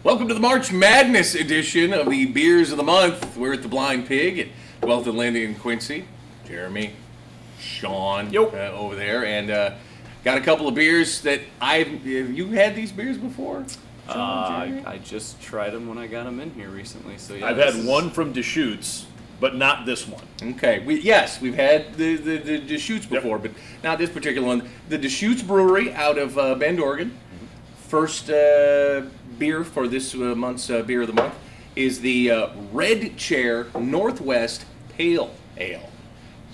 Welcome to the March Madness edition of the Beers of the Month. We're at the Blind Pig at 12th and Linden in Quincy. Jeremy, Sean over there, and got a couple of beers that have you had these beers before? I just tried them when I got them in here recently. So yeah, I've had one from Deschutes, but not this one. Okay, we've had the Deschutes before, but not this particular one. The Deschutes Brewery out of Bend, Oregon. First beer for this month's Beer of the Month is the Red Chair Northwest Pale Ale.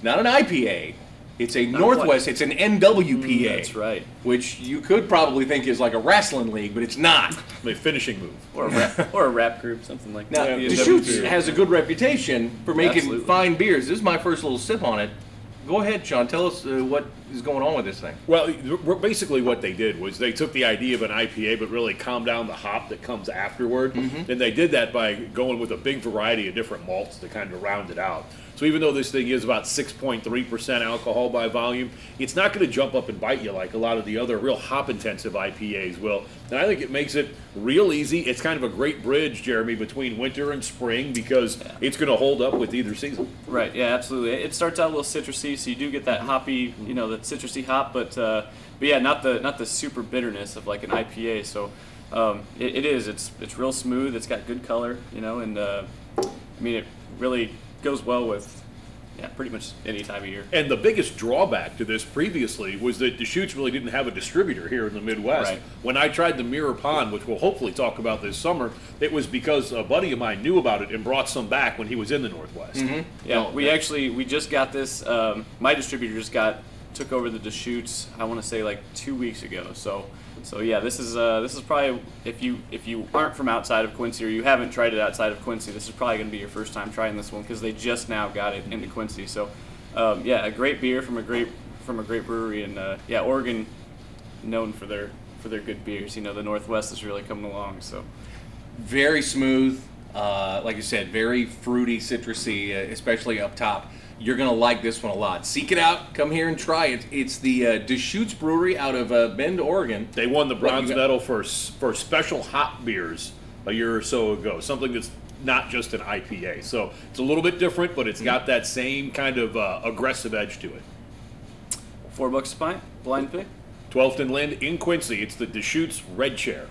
Not an IPA. It's a Northwest. It's an NWPA. That's right. Which you could probably think is like a wrestling league, but it's not. A finishing move. Or a rap group, something like Now, that. Deschutes has a good reputation for making fine beers. This is my first little sip on it. Go ahead, Sean. Tell us what is going on with this thing. Well, basically what they did was they took the idea of an IPA but really calmed down the hop that comes afterward. And they did that by going with a big variety of different malts to kind of round it out. So even though this thing is about 6.3% alcohol by volume, it's not going to jump up and bite you like a lot of the other real hop-intensive IPAs will. And I think it makes it real easy. It's kind of a great bridge, Jeremy, between winter and spring because it's going to hold up with either season. Right, yeah, absolutely. It starts out a little citrusy, so you do get that hoppy, that citrusy hop, but yeah, not the super bitterness of like an IPA. So it's real smooth. It's got good color, and I mean it really goes well with pretty much any time of year. And the biggest drawback to this previously was that Deschutes really didn't have a distributor here in the Midwest. Right. When I tried the Mirror Pond, which we'll hopefully talk about this summer, it was because a buddy of mine knew about it and brought some back when he was in the Northwest. Yeah, we just got this. My distributor just took over the Deschutes, I want to say like 2 weeks ago. So yeah, this is probably if you aren't from outside of Quincy or you haven't tried it outside of Quincy, this is probably going to be your first time trying this one because they just now got it into Quincy. So yeah, a great beer from a great brewery, and Oregon known for their good beers. The Northwest is really coming along. So very smooth, like you said, very fruity, citrusy, especially up top. You're going to like this one a lot. Seek it out. Come here and try it. It's the Deschutes Brewery out of Bend, Oregon. They won the bronze medal for special hop beers a year or so ago, something that's not just an IPA. So it's a little bit different, but it's got that same kind of aggressive edge to it. $4 a pint, Blind Pig. 12th and Lind in Quincy. It's the Deschutes Red Chair.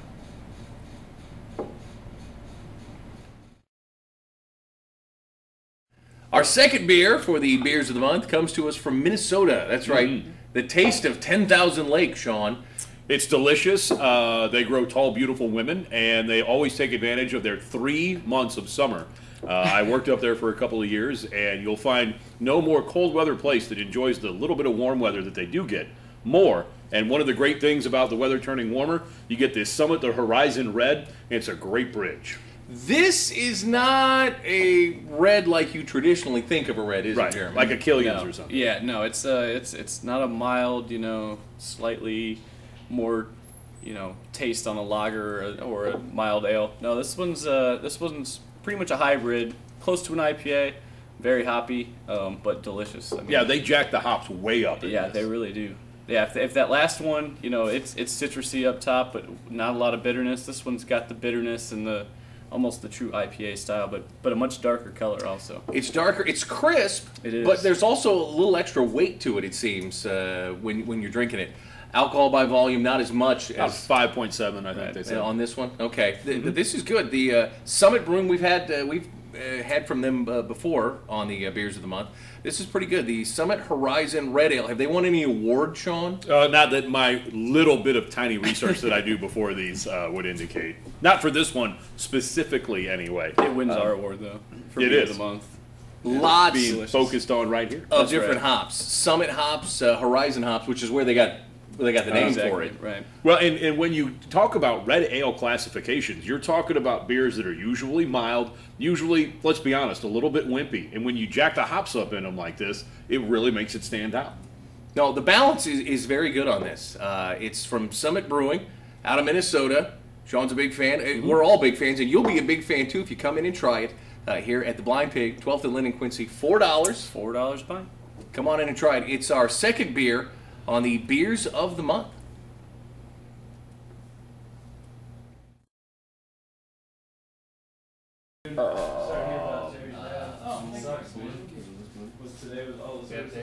Our second beer for the Beers of the Month comes to us from Minnesota. That's right. The taste of 10,000 Lake, Sean. It's delicious. They grow tall, beautiful women, and they always take advantage of their 3 months of summer. I worked up there for a couple of years, and you'll find no more cold weather place that enjoys the little bit of warm weather that they do get more. And one of the great things about the weather turning warmer, you get this Summit the Horizon Red, and it's a great bridge. This is not a red like you traditionally think of a red, is it, Jeremy? Like a Killian's or something. Yeah, no, it's not a mild, slightly more, taste on a lager or a mild ale. No, this one's pretty much a hybrid, close to an IPA, very hoppy, but delicious. I mean, yeah, they jack the hops way up. Yeah, they really do. Yeah, if that last one, it's citrusy up top, but not a lot of bitterness. This one's got the bitterness and almost the true IPA style, but a much darker color also. It's darker. It's crisp. It is. But there's also a little extra weight to it, it seems, when you're drinking it. Alcohol by volume, not as much as 5.7, I think they said. On this one. Okay, this is good. The Summit Brewing we've had from them before on the Beers of the Month. This is pretty good. The Summit Horizon Red Ale. Have they won any awards, Sean? Not that my little bit of tiny research that I do before these would indicate. Not for this one specifically, anyway. It wins our award though. For Beer of the Month. Lots being focused on right here of different hops. Summit hops, Horizon hops, which is where they got the name for it. Right. Well, and when you talk about red ale classifications, you're talking about beers that are usually mild, usually, let's be honest, a little bit wimpy. And when you jack the hops up in them like this, it really makes it stand out. No, the balance is very good on this. It's from Summit Brewing out of Minnesota. Sean's a big fan. We're all big fans, and you'll be a big fan too if you come in and try it here at the Blind Pig, 12th and Linden, Quincy. $4. $4 a pint. Come on in and try it. It's our second beer on the Beers of the Month. Sucks, man. Was today with all the